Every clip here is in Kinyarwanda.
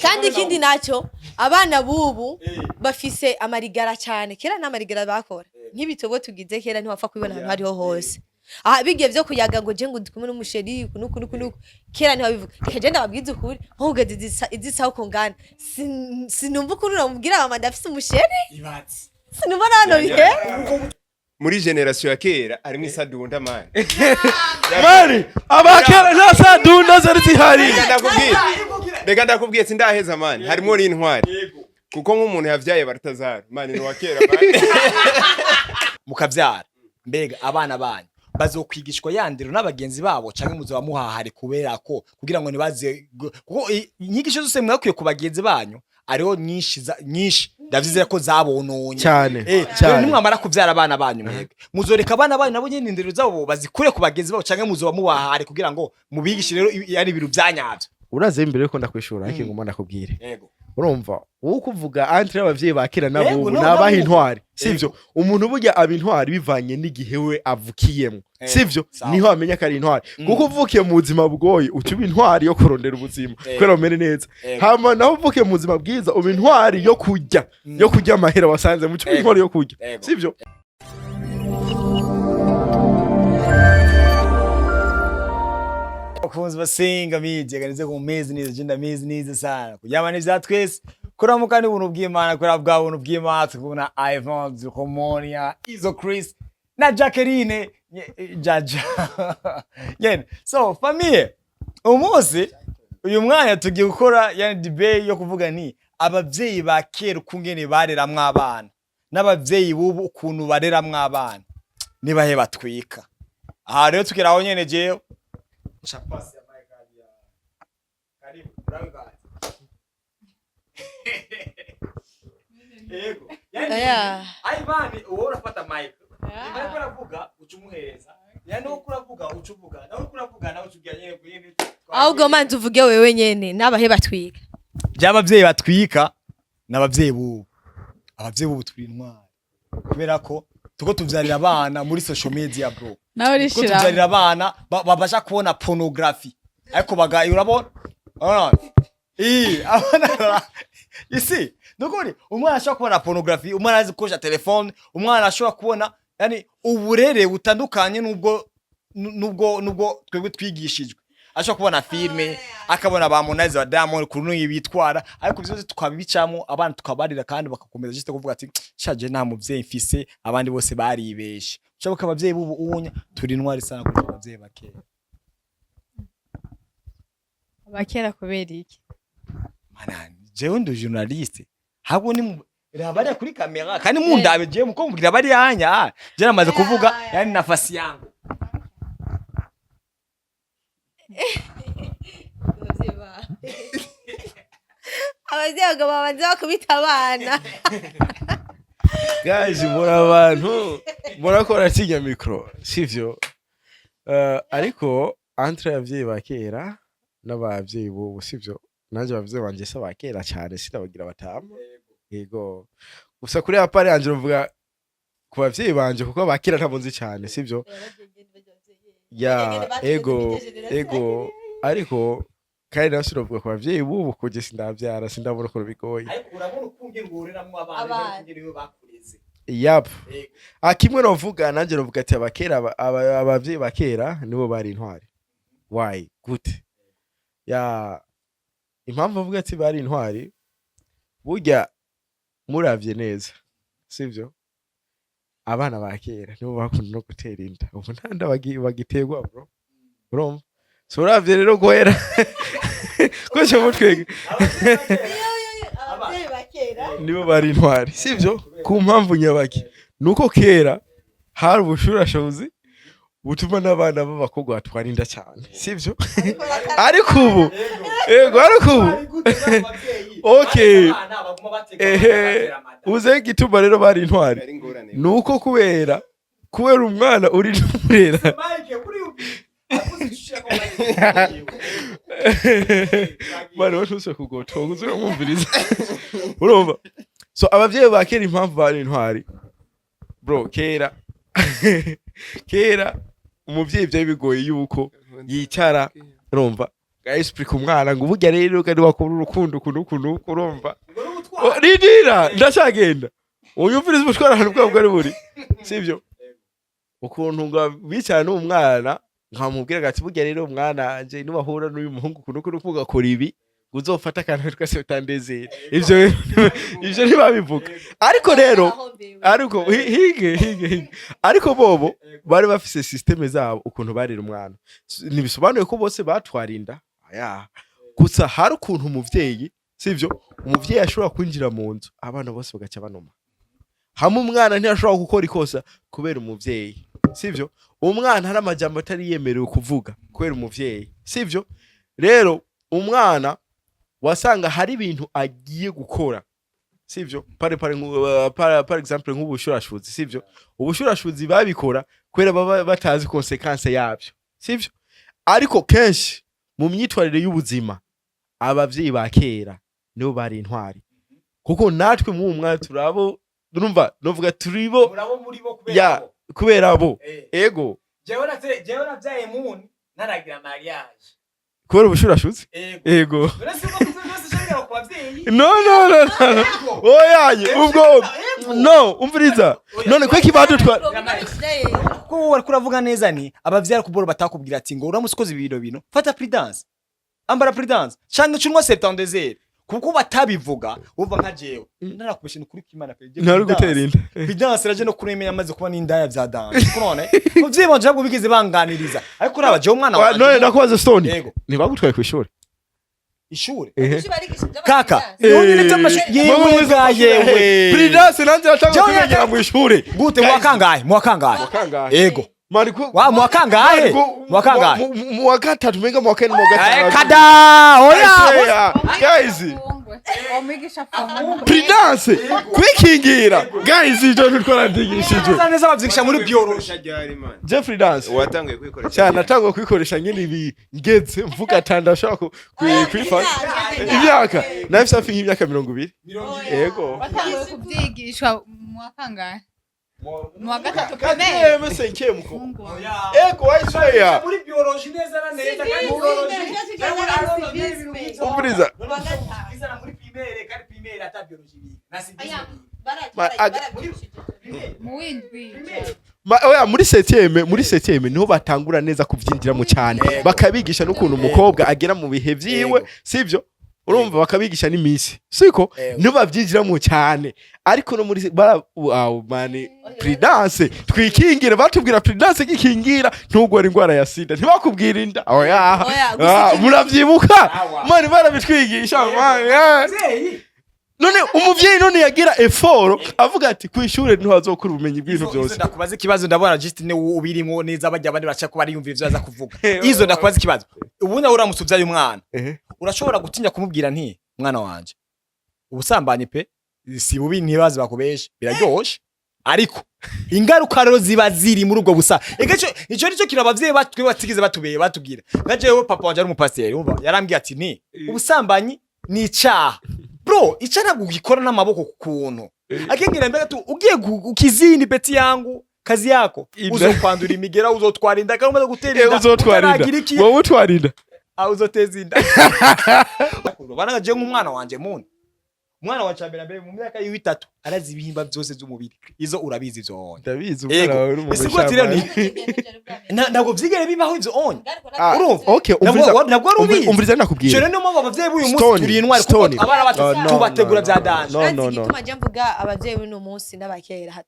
kandi ikindi naco abana bubu bafise amarigara cyane kera nta marigara bakora nk'ibitogo tugize kera ntiwapfa kubibona ahantu hariho hose bigiye vyo kuyaga ngo je ngo ndikumwe n'umusheri kunuku kera ntiwabivuga keje ndababwiza ukuri aho ugeze izisaho kongana sinumva ukuri uramubwira mama ndafise umusheri ibatsi sinumva nano bihe muri generation ya kera harimo isadunda mani mani abakera nta sadunda zari zihari reka ndakubwiye sindaheza mani harimo n'intwari kuko nk'umuntu yavyaye baratazara mani ni wa kera mani mukavyara mbega abana banyu bazokwigishwa yandiro n'abagenzi babo canke muzo bamuhahare kubera ko kugira ngo nibaze kuko inyigisho zose mwakwiye ku bagenzi banyu ariho nyinshi ndavyizera ko zabononye cyane nimwamara kuvyara abana banyu mwebwe muzoreka abana banyu nabo nyene indero zabo bazikure ku bagenzi babo canke muzo bamuhahare kugira ngo mubigishe rero ari ibintu byanyavyo uraze imbere ko ndakwishura ariko ngoma ndakubwire yego urumva uwo kuvuga entre abavyeyi bakera nabo nabaha intwari sivyo umuntu burya abintwari bivanye n'igihe we avukiyemo sivyo niho amenya kari intwari kuko uvukiye mu buzima bwoye ucuba intwari yo kurondera ubuzima kwera umere neza hama naho uvukiye mu buzima bwiza uba intwari yo kurya amahera wasanze mu cuba intwari yo kurya sivyo Bakunzi ba Sengaa media ganize ku mezi neza agenda mezi neza sana kujyamana ivya twese kuramuka ni buntu bw'Imana kora bwa buntu bw'Imana tukubona Ivan Zukomonia Izo Chris na Jacqueline Jaja yen so famille umunsi uyu mwanya tugiye gukora yani debate yo kuvuga ni abavyeyi ba kera ukungene bareramwe abana n'abavyeyi bubu ukuntu bareramwe abana nibahe batwika aha rero tukiraho nyene jeyo chapasi ya maikadi ya karibu branga yego yani Ivan uwo urafata mic niba ko ravuga ucumuhereza yani uko uravuga ucuvuga nawe uravuga nawe ucugira nyene kuyene ahubwo manzi uvuge wewe nyene nabahe batwika by'abavyeyi batwika n'abavyeyi bubu abavyeyi bubu turi intwari kubera ko tuko tuvyarira abana muri social media bro nawe rishira tuvyarira abana babasha kubona pornography ariko bagaye urabona abana isi nukuri umwana ashobora kubona pornography umwana azi koresha telefone umwana ashobora kubona yani uburere butandukanye nubwo twebwe twigishijwe ashobora kubona filme akabona ba Harmonize wa Diamond kurunyi bitwara ariko byose tukabibicamo abana tukabarira kandi bakakomeza juste kuvuga ati shaje nta muvyeyi mfise abandi bose baribeshe cyabuka abavyeyi bubu ubunya turi intwari sana kuri abavyeyi bakera bakera kubera iki mana jewe ndo journaliste habo ni rabari kuri kamera kandi mundabe je muko mbwira bari hanya je namaze kuvuga yani nafasi yangu abavyeyi babanza kubita abana guys mura abantu murakora tinya micro sivyo ariko entre abavyeyi bakera n'abavyeyi bubu sivyo nanje abavyeyi banje se bakera cyane sinabagira batama yego gusa kuri apare yanje uvuga ku bavyeyi banje kuko bakera ntabonzi cyane sivyo ya ego ariko kandi nasho uvuga ku bavyeyi bubu kuje sindavyara sindabona ko bigoye ariko urabona ukungera urureramwe abana n'ingene bakureze yap akimwe novuga nanje novuga ati abakera abavyeyi bakera nibo bari intwari why gute ya impamvu avuga ati bari intwari burya muravye neza sivyo abana bakera nibo bakunda no gutera inda ubu ntanda bagiterwa bro urumva so uravye rero gohera kwaje mutwege abavyeyi bakera nibo bari intwari sivyo ku mpamvu nyabaki nuko kera hari ubushurashozi butuma n'abana b'abakobwa batwara inda cyane sivyo ariko ubu okay uze gituma rero bari intwari nuko kubera umwana uri n'umurera bari bashuse kugotonga uzuramwumviriza urumva so abavyeyi bakera impamvu bari intwari bro kera umuvyeyi byari bigoye yuko yicara urumva explique umwana ngo burya rero kandi wakora urukundo kuno urumva ridira ndashagenda uyumviriza ubushwara ahantu bwabo bwari buri sivyo ukuntu ngo bicyana n'umwana nkamubwira gati burya rero umwana anje nubahura n'uyu muhungu kuno kuvuga kora ibi uzofata akantu twese utandezera ivyo ntibabivuga ariko hige ariko bobo bari bafise systeme zabo ukuntu barira umwana nibisobanuye ko bose batwarinda gusa hari ukuntu umuvyeyi sivyo umuvyeyi ashobora kwinjira mu nzu abana bose bagaca banoma hamwe umwana ntiyashobora gukora ikosa kubera umuvyeyi sivyo umwana hari amajambo atari yemerewe kuvuga kubera umuvyeyi sivyo rero umwana wasanga hari ibintu agiye gukora sivyo par exemple nk'ubushurashuzi sivyo ubushurashuzi babikora kwera baba batazi consequence yabyo sivyo ariko kenshi mu myitwarire y'ubuzima abavyeyi bakera nibo bari intwari kuko natwe mu mwana turabo urumva novuga turibo kubera abo ego jewe navyaye muni naragira mariage kubera ubushurashuzi ego no oyaye ubwo no umviriza none kwe kibadu ko wari kuravuga neza ni abavyara kuboro batakubwira ati ngo uramusikoze ibiro bino fata prudence ambara prudence cyangwa cyunwa septandezere kuko batabivuga uva nka jewe narakubeshe n'ukuri kimana pe ntari gutera inda prudence raje no kuremenya amaze kuba n'indaya bya dance kurone muvyibonje nabwo bigeze banganiriza ariko uraba jewe umwana wa none nakubaza stone ntibagutwaye ku ishuri ishure kaka none cy'amashuri yewe prudence nanze atanga kumenyera mu ishure gute mwakangaye ego Mariko wa mwakangahe mu wa gatatu menga mu wa kane mu wa gatanu kada oya guys prudence kwikingira guys ijo ntitwarandigishije neza bavyigisha muri biology Jeffrey Dance watangiye kwikoresha cyane natangiye kwikoresha nyine ibi ngeze mvuga tanda ashaka kwifata imyaka nafise afi imyaka 20 yego batangiye kubyigishwa mu wakangahe mu gatatu primaire mese nkemko ego ayishoya muri biology neza na neza kandi biology umbriza bizana muri primaire kandi primaire ata biology mu windwi oya muri septième niho batangura neza kuvyinjiramo cyane bakabigisha n'ukuntu umukobwa agera mu bihe vyiwe sivyo urumva bakabigisha n'imisi siko niho bavyinjiramo cyane ariko no muri mani prudence twikingire batubwira prudence gikingira ntugora ingwara ya sida ntibakubwira inda oya muravyibuka mani barabitwigisha none umuvyeyi none yagira effort avuga ati kw'ishure niho azokura ubumenyi bw'ibintu byose ndakubaza ikibazo ndabona just ne ubirimo neza bajya abandi bacha ko bari yumvira ivyo aza kuvuga izo ndakubaza ikibazo ubundi uramutse uvyaye umwana urashobora gutinya kumubwira nti mwana wanje ubusambanye pe si bubi ntibazi bakubeshe biraryoshe ariko ingaruka rero ziba ziri muri ubwo busa ico nico kirabavye batwe batigize batubwira ngajewe papa wanje ari umupasiteri umva yarambwiye ati nti ubusambanyi ni icyaha bro ica ntabwo ugikora n'amaboko kukuntu akengira mbega tu ugiye ukizindi peti yangu kazi yako uzokwandura imigera uzotwarinda kandi umaze gutera inda uzotwarinda wowe utwarinda uzoteza inda banaje nk'umwana wanje muni umwana wa mbere mu myaka y'3 arazi ibihimba byose by'umubiri izo urabizi zo ndabizi umwana wawe n'umushamba ntabwo vyigere bibaho ivyo on okay umviriza nakubwira cyo no mu bavyeyi b'uyu munsi turi intwari kuko abana bacu tubategura bya danje no gituma je mvuga abavyeyi b'uyu munsi n'abakera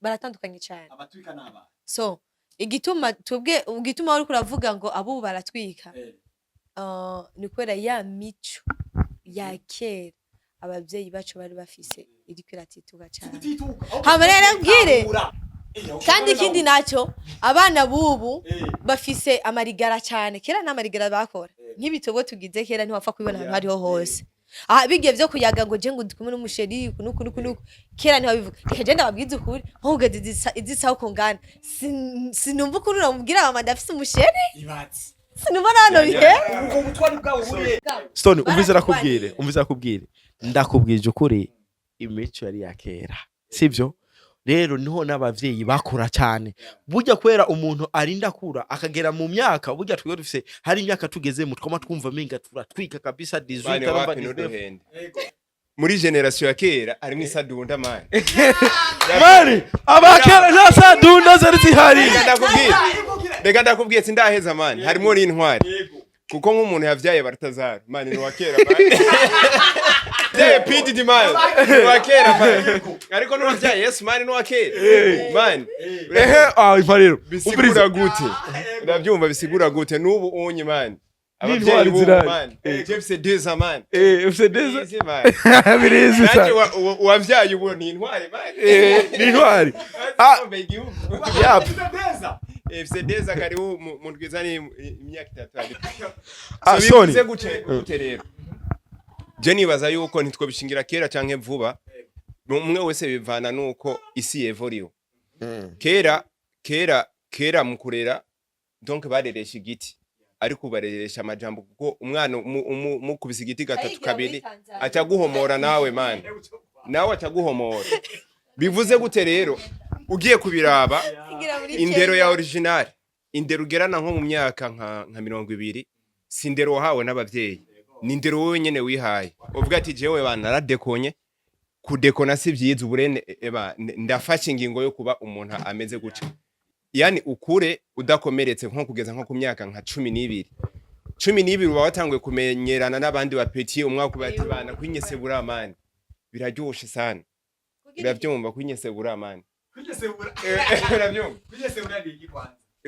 baratandukanye cyane abatwika n'aba so igituma uri kuravuga ngo abo baratwika ni kwera ya mico ya kera abavyeyi bacu bari bafise iriko iratituka cyane hamarera mbwire kandi ikindi naco abana bubu bafise amarigara cyane kera n'amarigara bakora nk'ibitobo tugize kera ntiwapfa kubibona ahantu hariho hose bigiye vyo kuyaga ngo je ngo ndikumwe n'umusheri kunuku kera ntiwabivuga ikaje ndababwiza ukuri ahugeze izisaho kongana sinumva ukuntu uramubwira mama ndafise umusheri ibatsi sinumva nano bihe ubwo butwari bwawe buriye Stone umviza kubwire ndakubwije ukuri imico yari yakera sivyo rero niho n'abavyeyi bakora cyane burya kwera umuntu arinda kura akagera mu myaka burya twego dufise hari imyaka tugeze mu twama twumva menga turatwika kabisa 18 aramba 19 muri generation ya kera harimo isadunda mani mani abakera nta sadunda zari zihari reka ndakubwiye sindaheza mani harimo n'intwari kuko nk'umuntu yavyaye baratazara mani ni wakera mani piti di mani ni wakera mani ariko n'uwavyaye Yesu mani ni wakera mani imparero bisigura gute urabyumva bisigura gute n'ubu unye mani abavyeyi bo mani jefse deza mani ufse deza Easy, mani birizi nanjye wavyaye ubu ni intwari mani ni intwari fse deza karibu mu ndwizani imyaka 3 Sony bivuze gute rero je nibaza yuko nitwo bishingira kera canke vuba umwe wese bivana nuko isi yevoriwe kera mu kurera donc bareresha igiti ariko bareresha amajambo kuko umwana mukubise igiti gatatu kabiri acaguhomora nawe man nawe acaguhomora bivuze gute rero ugiye kubiraba indero ya original indero ugerana nko mu myaka nka 20 sindero wahawe n'abavyeyi nindero wowe nyene wihaye uvuga ati jewe banaradekonye kudekona si vyiza uburene ndafashe ingingo yo kuba umuntu ameze guca yani ukure udakomeretse nko kugeza nko ku myaka nka 12 uba watanguye kumenyerana n'abandi bapeti umwaka ubati bana kwinyesebura amani biraryoshe sana uravyumva kwinyesebura amani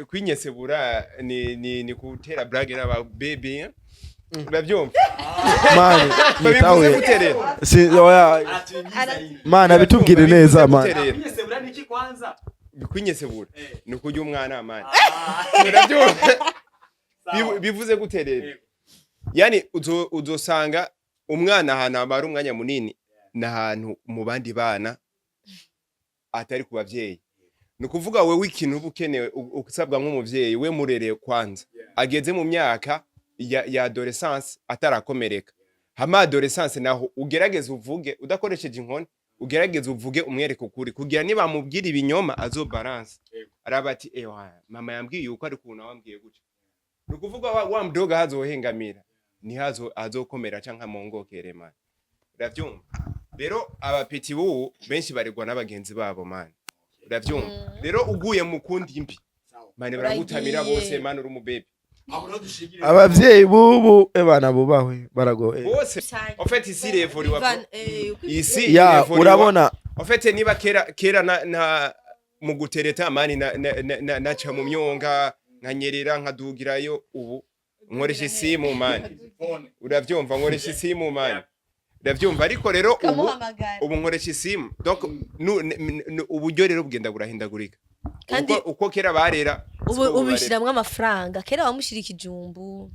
kwinyesebura ni kutera blague n'aba baby uravyumva mani nitawe si oya mana bitubwire neza mana kwinyesebura niki kwanza kwinyesebura ni kujya umwana amani uravyumva bivuze gute rero yani uzosanga umwana ahantu amara umwanya munini n'ahantu mu bandi bana atari ku bavyeyi ni kuvuga wewe ikintu ubukenewe usabwa nk'umuvyeyi we murereye kwanza ageze mu myaka ya adolescence atarakomereka hama adolescence naho ugerageze uvuge udakoresheje inkoni ugerageze uvuge umwereke ukuri kugira niba mubwira ibinyoma azo balance arabati mama yambwiye yuko ari kuntu wambwiye gutya ni kuvuga wa mdoga hazohengamira ni azokomera canka mongokere man uravyumva rero abapeti bo benshi baregwa n'abagenzi babo man uravyumva rero uguye mu kundi mbi mane baragutamira bose man uri umubebe abavyeyi bubu ebana bubahwe baragoye bose en fait ici l'évolution ici ya urabona en fait niba kera na mu gutereta mani na cha mu myonga nkanyerera nkadugirayo ubu nkoresha isimu mani uravyumva nkoresha isimu mani uravyumva ariko rero ubu nkoresha isimu donc uburyo rero bugenda burahindagurika kandi uko kera barera ubishiramwe amafaranga kera wamushira ikijumbu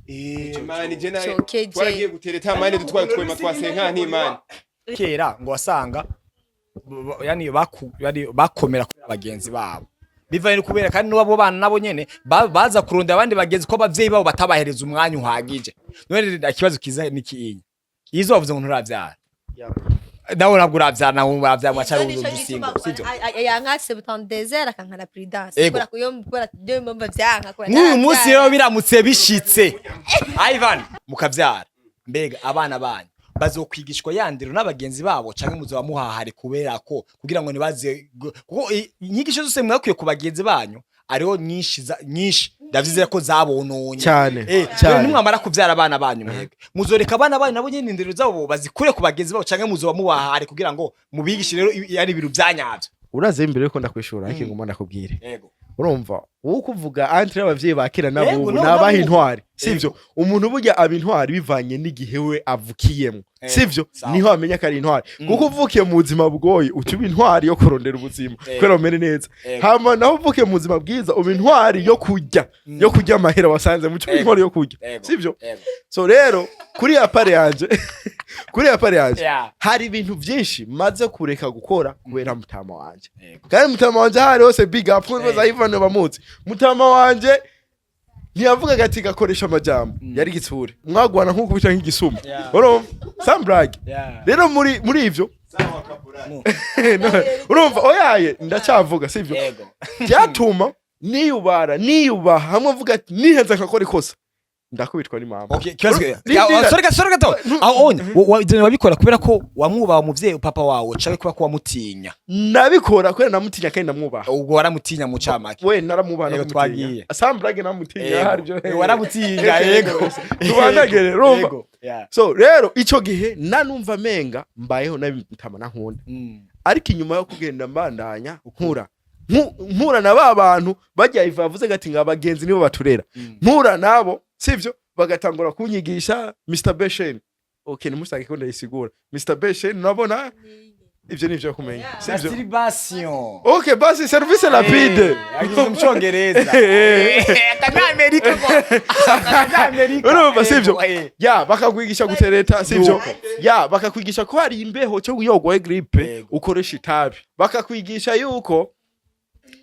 mani je naye twaragiye gutereta mani dutwaye twema twasenka nti mani kera ngo wasanga yani bakomera kuri abagenzi babo bivanye kubera kandi n'abo bana nabo nyene baza kurunda abandi bagenzi ko abavyeyi babo batabahereza umwanya uhagije none ikibazo kiza niki izo bavuze ngo nturavyara nawe nabwo uravyara nawe uravyara mwachari urusingo sivyo yankase butan desert akankana prudence kubera kubera byo mbamba vyanka kubera n'uyu munsi rero biramutse bishitse Ivan mukavyara mbega abana banyu bazokwigishwa yandiro n'abagenzi babo canke muzo bamuhahare kubera ko kugira ngo nibaze kuko inyigisho zose mwakwiye ku bagenzi banyu ariho nyinshi ndavyizera ko zabononye cyane nimwamara kuvyara abana banyu mwebwe muzoreka abana banyu nabo nyene indero zabo bazikure ku bagenzi babo canke muzo bamuhahare kugira ngo mubigishe rero yani biru byanyavyo uraze imbere ko ndakwishura ariko ngoma ndakubwire yego urumva wowe kuvuga entre abavyeyi bakera nabo nabaha intwari sivyo umuntu burya abintwari bivanye n'igihe we avukiyemo sivyo niho amenya kari intwari kuko uvukiye mu buzima bwoye utuba intwari yo kurondera ubuzima kwera umere neza hama naho uvukiye mu buzima bwiza uba intwari yo kurya amahera wasanze mu cyuma intwari yo kurya sivyo so rero kuri apare yanje hari ibintu byinshi maze kureka gukora kubera mutama wanje kandi mutama wanje hari hose big up kuko Ivan bamutse mutama wanje ntiyavuga gati gakoresha amajambo yari gitsure mwagwana nkuko bica nk'igisuma urumva sambrag rero muri ivyo urumva oyaye ndacyavuga sivyo Yego. byatuma niyubaha hamwe avuga ati nihenze nkakora ikosa ndakubitwa ni mama. Okay, kibazo. Sorry gato. Aho onye wabikora kubera ko wamwubaha umuvyeyi papa wawe canke kuba ko wamutinya. Nabikora kubera namutinya kandi ndamwubaha. Ubwo waramutinya mu camake. We naramwubaha Yego, namutinya. twagiye. Asambrage namutinya haryo. Waramutinya yego. Tubandagere rumva. Yego. Yeah. So rero ico gihe nanumva menga mbayeho nabitama nankunda. Ariko inyuma yo kugenda mbandanya nkura na ba bantu bajya ivavuze gati ngabagenzi nibo baturera. Nkura nabo sivyo bagatangura kunyigisha Mr Beshen. Okay, nimusake ko ndayisigura. Mr Beshen nabona ivyo nivyo kumenya. Sivyo. Masturbation. Okay, basi service rapide. Agize mu Cyongereza. Kana America ko. Kana America. Urumva sivyo? Ya bakakwigisha gutereta sivyo? Ya bakakwigisha ko hari imbeho cyo guyogwa grippe ukoresha itabi. Bakakwigisha yuko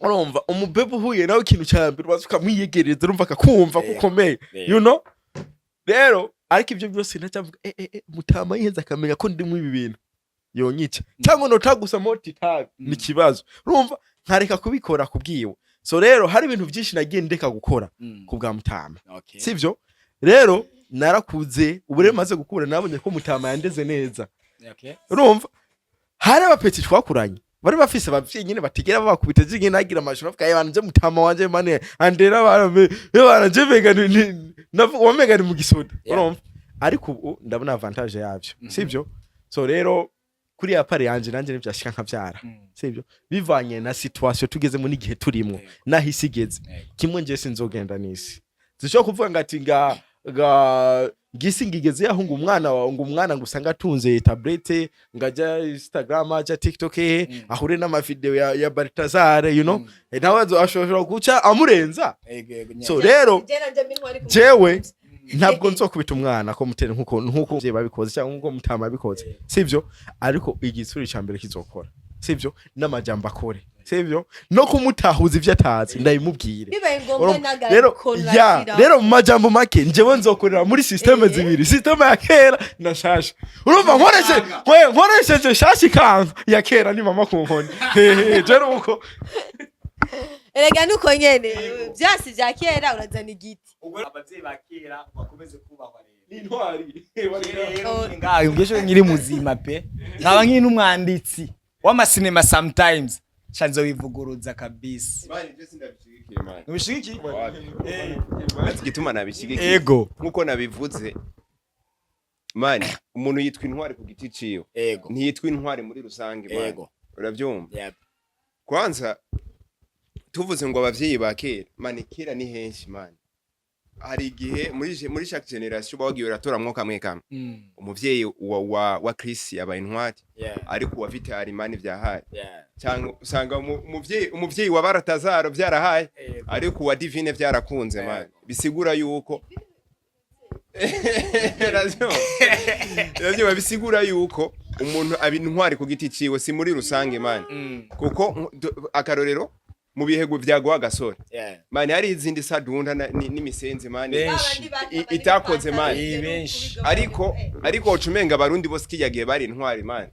urumva umubebe uhuye nawe ikintu cyambere bazuka mwiyegereza urumva akakumva gukomeye. You know? Rero ariko ivyo byose ntacyavuga mutama yiheza akamenya ko ndi mu ibi bintu yonyica cyangwa notagusa moti tabi ni kibazo urumva nkareka kubikora kubwiwe. So rero hari ibintu byinshi nagiye ndeka gukora kubwa mutama sivyo. Rero narakuze ubure maze gukura nabonye ko mutama yandeze neza. Urumva hari abapeti twakuranye bari bafise abavyeyi nyine batigera babakubita zinge nagira amashuri avuga yabanje mutama wanje mane andera baranje vegani wamega ni mu gisoda. Urumva ariko ubu ndabona avantage yavyo sivyo. So rero kuri ya pare yanje nanje nivyashika nkavyara sivyo bivanye na situation tugeze mu n'igihe turimo nahisigeze kimwe nje sinzogenda nisi zisho kuvuga ngati gisi ngigeze yaho umwana ngusanga atunze tablette ngaja Instagram aja TikTok ahure n'ama video ya Baltazar you know nawe ashobora guca amurenza. So rero jewe ntabwo nzokubita umwana ko mutere nkuko bye babikoze cyangwa nkuko mutama bikoze sivyo. Ariko igisuri cyambere kizokora sivyo n'amajambo akore sivyo no kumutahuza ivyo atazi ndayimubwire. Rero mu majambo make njewe nzokorera muri systeme zibiri systeme ya kera na shasha. Urumva nkoresheje shashi kanka ya kera ni mama kunkoni jero uko erega nuko nyene byasi bya kera urazana igiti. Ubwo abavyeyi ba kera bakomeze kubahwa rero. Ni intwari. Ngaho ngesho ngiri muzima pe. Nkaba nk'ini umwanditsi w'amasinema sometimes chanzo bivuguruza kabisa. Bani je sindabishigikira man. Nubishigiki? Gituma nabishigikira. Ego. Nkuko nabivuze man umuntu yitwa intwari ku giti ciyo. Ntiyitwa intwari muri rusange man. Uravyumva? Kwanza tuvuze ngo abavyeyi ba kera man kera ni henshi man. Hari igihe muri chaque generation bagiye uratora kamwe kamwe. Umuvyeyi wa Chris yabaye intwari ariko wafite arimani vyahaye cyangwa usanga umuvyeyi wa Baratazaro vyarahaye ariko wa Divine vyarakunze man. Bisigura yuko Razyo bisigura yuko umuntu abintwari ku giti ciwe si muri rusange man. Kuko akarorero mu bihego vyagwa gasore mani hari izindi sadunda n'imisenzi mani itakoze mani ariko ucumenga barundi bose kiyagiye bari intwari mani